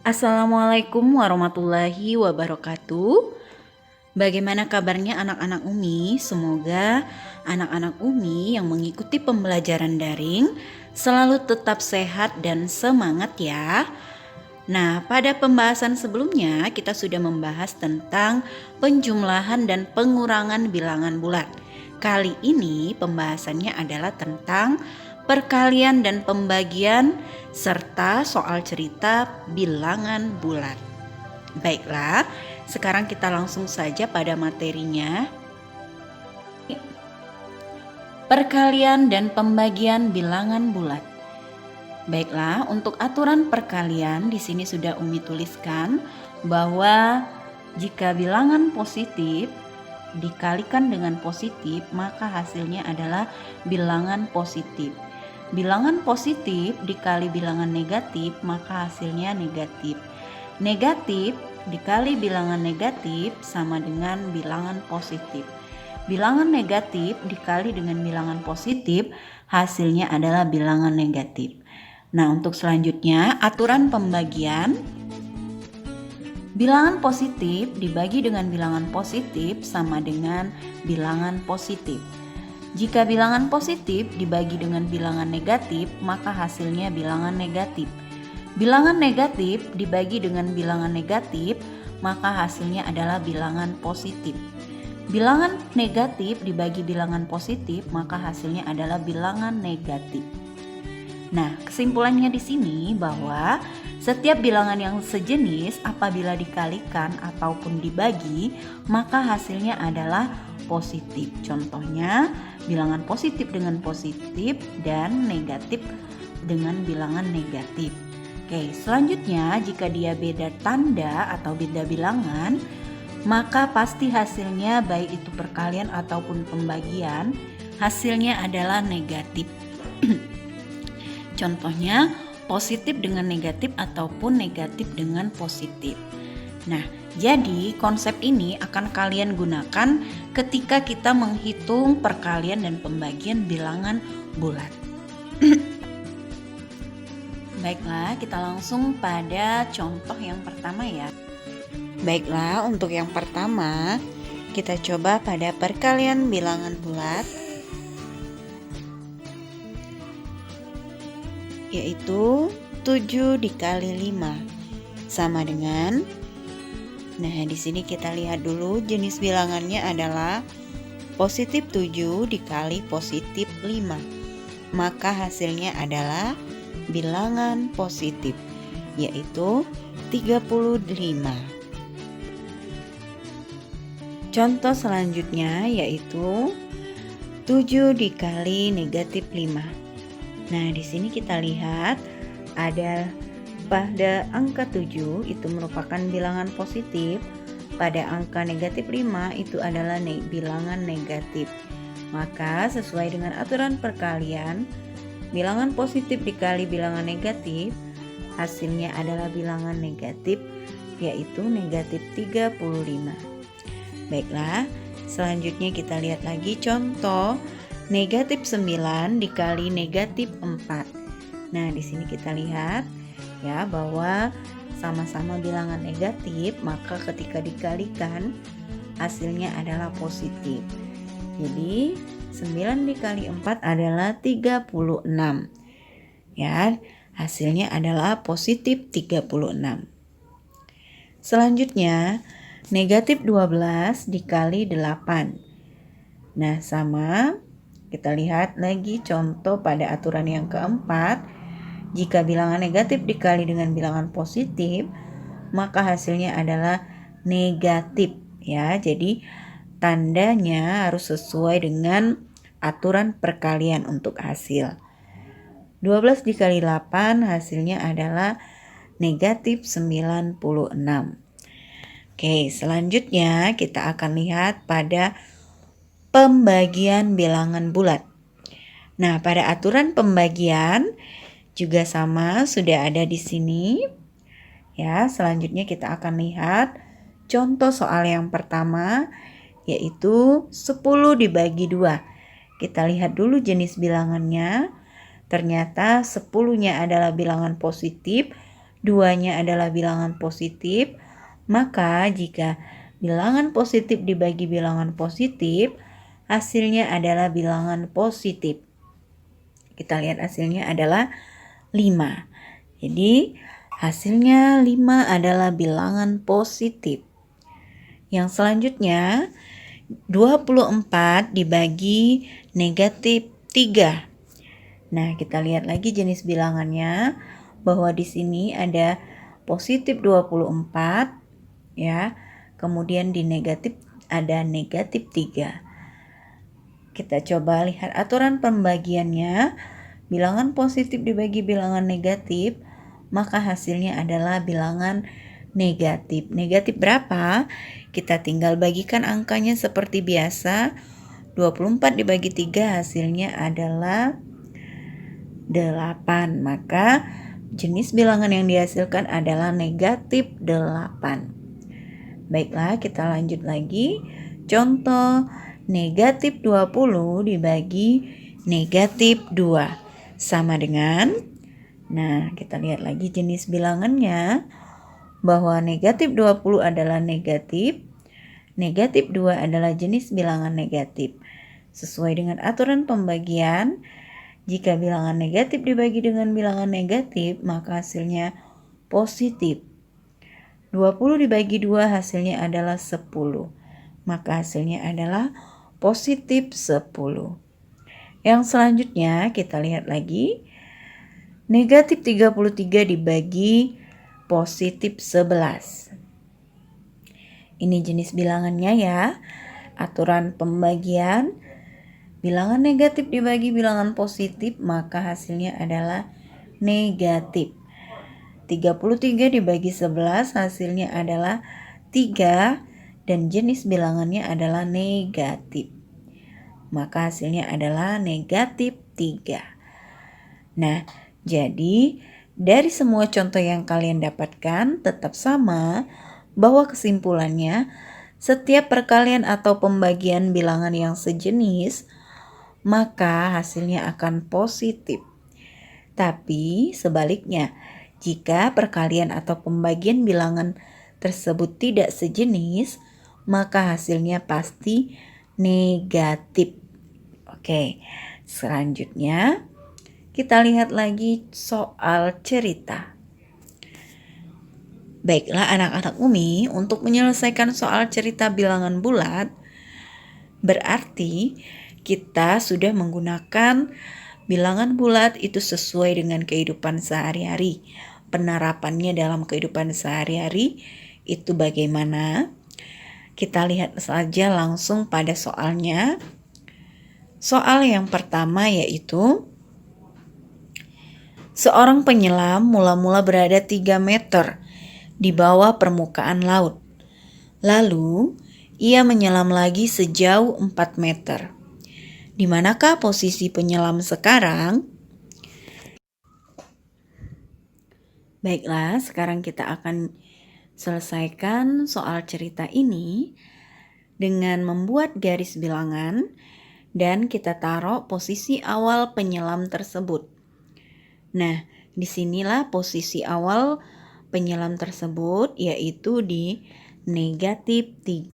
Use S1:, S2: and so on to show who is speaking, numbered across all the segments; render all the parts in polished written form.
S1: Assalamualaikum warahmatullahi wabarakatuh. Bagaimana kabarnya anak-anak Umi? Semoga anak-anak Umi yang mengikuti pembelajaran daring selalu tetap sehat dan semangat ya. Nah, pada pembahasan sebelumnya kita sudah membahas tentang penjumlahan dan pengurangan bilangan bulat. Kali ini pembahasannya adalah tentang perkalian dan pembagian serta soal cerita bilangan bulat. Baiklah, sekarang kita langsung saja pada materinya. Perkalian dan pembagian bilangan bulat. Baiklah, untuk aturan perkalian di sini sudah Umi tuliskan bahwa jika bilangan positif dikalikan dengan positif, maka hasilnya adalah bilangan positif. Bilangan positif dikali bilangan negatif, maka hasilnya negatif. Negatif dikali bilangan negatif sama dengan bilangan positif. Bilangan negatif dikali dengan bilangan positif, hasilnya adalah bilangan negatif. Nah, untuk selanjutnya, aturan pembagian. Bilangan positif dibagi dengan bilangan positif sama dengan bilangan positif. Jika bilangan positif dibagi dengan bilangan negatif, maka hasilnya bilangan negatif. Bilangan negatif dibagi dengan bilangan negatif, maka hasilnya adalah bilangan positif. Bilangan negatif dibagi bilangan positif, maka hasilnya adalah bilangan negatif. Nah, kesimpulannya di sini bahwa setiap bilangan yang sejenis apabila dikalikan ataupun dibagi, maka hasilnya adalah positif. Contohnya, bilangan positif dengan positif dan negatif dengan bilangan negatif. Oke, selanjutnya jika dia beda tanda atau beda bilangan, maka pasti hasilnya baik itu perkalian ataupun pembagian, hasilnya adalah negatif. Contohnya positif dengan negatif ataupun negatif dengan positif. Nah, jadi konsep ini akan kalian gunakan ketika kita menghitung perkalian dan pembagian bilangan bulat. Baiklah, kita langsung pada contoh yang pertama ya. Baiklah, untuk yang pertama kita coba pada perkalian bilangan bulat, yaitu 7 dikali 5 sama dengan, nah di sini kita lihat dulu jenis bilangannya adalah positif 7 dikali positif 5, maka hasilnya adalah bilangan positif, yaitu 35. Contoh selanjutnya yaitu 7 dikali negatif 5. Nah, di sini kita lihat ada pada angka 7 itu merupakan bilangan positif, pada angka negatif 5 itu adalah bilangan negatif. Maka sesuai dengan aturan perkalian, bilangan positif dikali bilangan negatif, hasilnya adalah bilangan negatif, yaitu negatif 35. Baiklah, selanjutnya kita lihat lagi contoh negatif 9 dikali negatif 4. Nah, di sini kita lihat ya bahwa sama-sama bilangan negatif, maka ketika dikalikan hasilnya adalah positif. Jadi 9 dikali 4 adalah 36. Ya, hasilnya adalah positif 36. Selanjutnya negatif 12 dikali 8. Nah, sama. Kita lihat lagi contoh pada aturan yang keempat. Jika bilangan negatif dikali dengan bilangan positif, maka hasilnya adalah negatif ya. Jadi tandanya harus sesuai dengan aturan perkalian untuk hasil. 12 dikali 8 hasilnya adalah negatif 96. Oke, selanjutnya kita akan lihat pada pembagian bilangan bulat. Nah, pada aturan pembagian juga sama sudah ada di sini. Ya, selanjutnya kita akan lihat contoh soal yang pertama yaitu 10 dibagi 2. Kita lihat dulu jenis bilangannya. Ternyata 10-nya adalah bilangan positif 2-nya adalah bilangan positif, maka jika bilangan positif dibagi bilangan positif, hasilnya adalah bilangan positif. Kita lihat hasilnya adalah 5. Jadi hasilnya 5 adalah bilangan positif. Yang selanjutnya 24 dibagi negatif 3. Nah, kita lihat lagi jenis bilangannya bahwa di sini ada positif 24 ya. Kemudian di negatif ada negatif 3. Kita coba lihat aturan pembagiannya. Bilangan positif dibagi bilangan negatif, maka hasilnya adalah bilangan negatif. Negatif berapa? Kita tinggal bagikan angkanya seperti biasa. 24 dibagi 3 hasilnya adalah 8. Maka jenis bilangan yang dihasilkan adalah negatif 8. Baiklah, kita lanjut lagi. Contoh negatif 20 dibagi negatif 2 sama dengan, nah kita lihat lagi jenis bilangannya, bahwa negatif 20 adalah negatif 2 adalah jenis bilangan negatif. Sesuai dengan aturan pembagian, jika bilangan negatif dibagi dengan bilangan negatif, maka hasilnya positif. 20 dibagi 2 hasilnya adalah 10. Maka hasilnya adalah positif 10. Yang selanjutnya kita lihat lagi. Negatif 33 dibagi positif 11. Ini jenis bilangannya ya. Aturan pembagian. Bilangan negatif dibagi bilangan positif, maka hasilnya adalah negatif. 33 dibagi 11 hasilnya adalah 3 dan jenis bilangannya adalah negatif. Maka hasilnya adalah negatif 3. Nah, jadi dari semua contoh yang kalian dapatkan tetap sama bahwa kesimpulannya setiap perkalian atau pembagian bilangan yang sejenis maka hasilnya akan positif. Tapi sebaliknya, jika perkalian atau pembagian bilangan tersebut tidak sejenis, maka hasilnya pasti negatif. Oke, selanjutnya kita lihat lagi soal cerita. Baiklah anak-anak Umi, untuk menyelesaikan soal cerita bilangan bulat, berarti kita sudah menggunakan bilangan bulat itu sesuai dengan kehidupan sehari-hari. Penerapannya dalam kehidupan sehari-hari itu bagaimana? Kita lihat saja langsung pada soalnya. Soal yang pertama yaitu seorang penyelam mula-mula berada 3 meter di bawah permukaan laut. Lalu ia menyelam lagi sejauh 4 meter. Di manakah posisi penyelam sekarang? Baiklah, sekarang kita akan selesaikan soal cerita ini dengan membuat garis bilangan dan kita taruh posisi awal penyelam tersebut. Nah, disinilah posisi awal penyelam tersebut yaitu di negatif 3.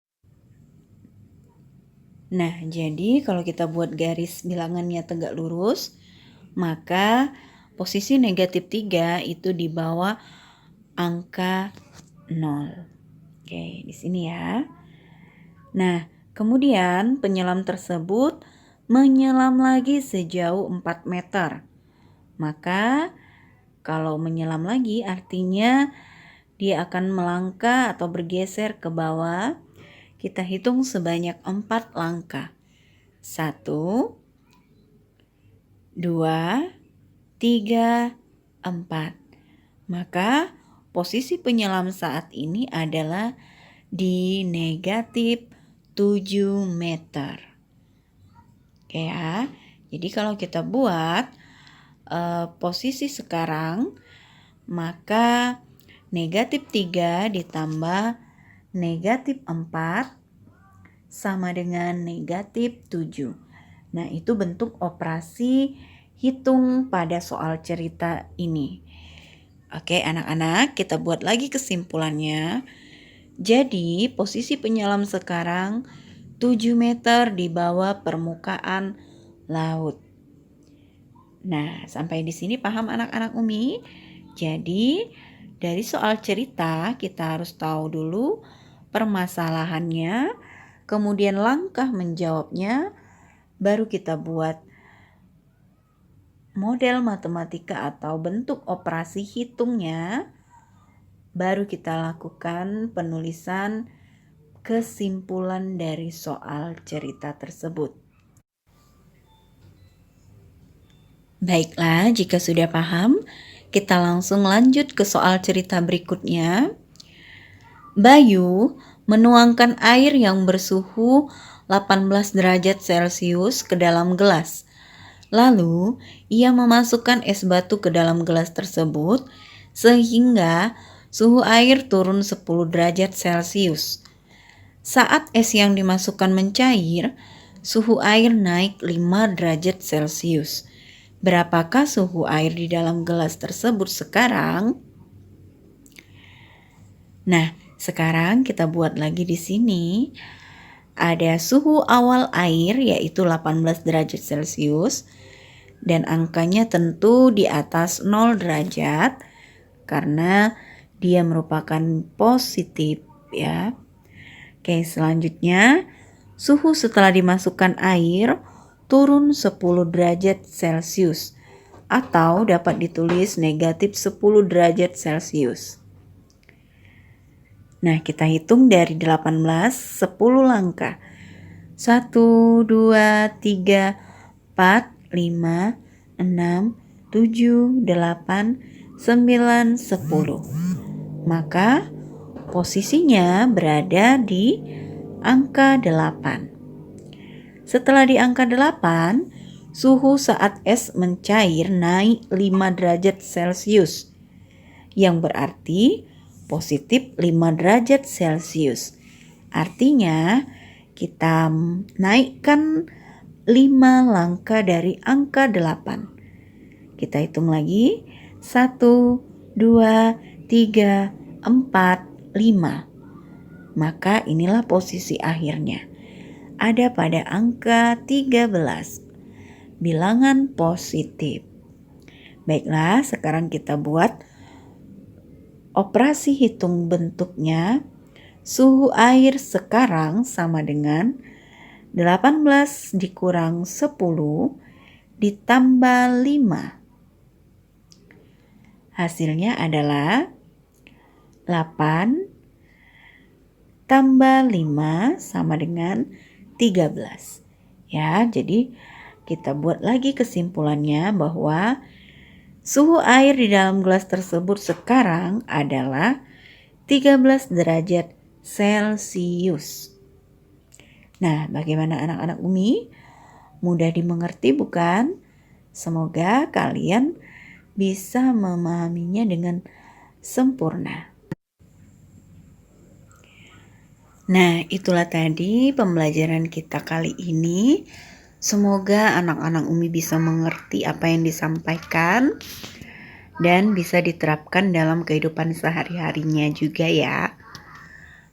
S1: Nah, jadi kalau kita buat garis bilangannya tegak lurus, maka posisi negatif 3 itu di bawah angka 0. Oke, di sini ya. Nah, kemudian penyelam tersebut menyelam lagi sejauh 4 meter. Maka kalau menyelam lagi artinya dia akan melangkah atau bergeser ke bawah. Kita hitung sebanyak 4 langkah. 1, 2, 3, 4. Maka posisi penyelam saat ini adalah di negatif 7 meter. Oke ya. Jadi kalau kita buat posisi sekarang, maka negatif 3 ditambah negatif 4 sama dengan negatif 7. Nah, itu bentuk operasi hitung pada soal cerita ini. Oke, anak-anak, kita buat lagi kesimpulannya. Jadi, posisi penyelam sekarang 7 meter di bawah permukaan laut. Nah, sampai di sini paham anak-anak Umi? Jadi, dari soal cerita kita harus tahu dulu permasalahannya, kemudian langkah menjawabnya, baru kita buat model matematika atau bentuk operasi hitungnya, baru kita lakukan penulisan kesimpulan dari soal cerita tersebut. Baiklah, jika sudah paham, kita langsung lanjut ke soal cerita berikutnya. Bayu menuangkan air yang bersuhu 18 derajat Celcius ke dalam gelas. Lalu, ia memasukkan es batu ke dalam gelas tersebut sehingga suhu air turun 10 derajat Celcius. Saat es yang dimasukkan mencair, suhu air naik 5 derajat Celcius. Berapakah suhu air di dalam gelas tersebut sekarang? Nah, sekarang kita buat lagi di sini. Ada suhu awal air yaitu 18 derajat Celcius dan angkanya tentu di atas 0 derajat karena dia merupakan positif ya. Oke, selanjutnya suhu setelah dimasukkan air turun 10 derajat Celcius atau dapat ditulis negatif 10 derajat Celcius. Nah, kita hitung dari 18, 10 langkah. 1, 2, 3, 4, 5, 6, 7, 8, 9, 10. Maka posisinya berada di angka 8. Setelah di angka 8, suhu saat es mencair naik 5 derajat Celcius, yang berarti positif 5 derajat Celcius. Artinya kita naikkan 5 langkah dari angka 8. Kita hitung lagi. 1, 2, 3, 4, 5. Maka inilah posisi akhirnya. Ada pada angka 13. Bilangan positif. Baiklah, sekarang kita buat operasi hitung bentuknya. Suhu air sekarang sama dengan 18 dikurang 10 ditambah 5. Hasilnya adalah 8 tambah 5 sama dengan 13. Ya, jadi kita buat lagi kesimpulannya bahwa suhu air di dalam gelas tersebut sekarang adalah 13 derajat Celcius. Nah, bagaimana anak-anak Umi? Mudah dimengerti bukan? Semoga kalian bisa memahaminya dengan sempurna. Nah, itulah tadi pembelajaran kita kali ini. Semoga anak-anak Umi bisa mengerti apa yang disampaikan dan bisa diterapkan dalam kehidupan sehari-harinya juga ya.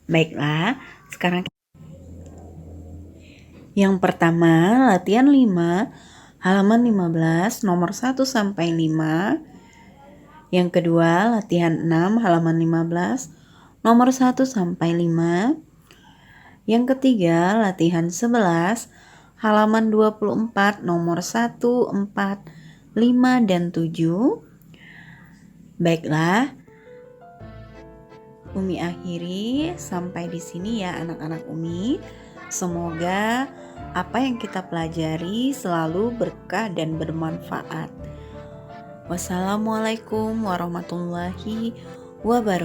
S1: Baiklah, sekarang yang pertama, latihan 5, halaman 15, nomor 1 sampai 5. Yang kedua, latihan 6, halaman 15, nomor 1 sampai 5. Yang ketiga, latihan 11, halaman 24, nomor 1, 4, 5, dan 7. Baiklah, Umi akhiri sampai di sini ya anak-anak Umi. Semoga apa yang kita pelajari selalu berkah dan bermanfaat. Wassalamualaikum warahmatullahi wabarakatuh.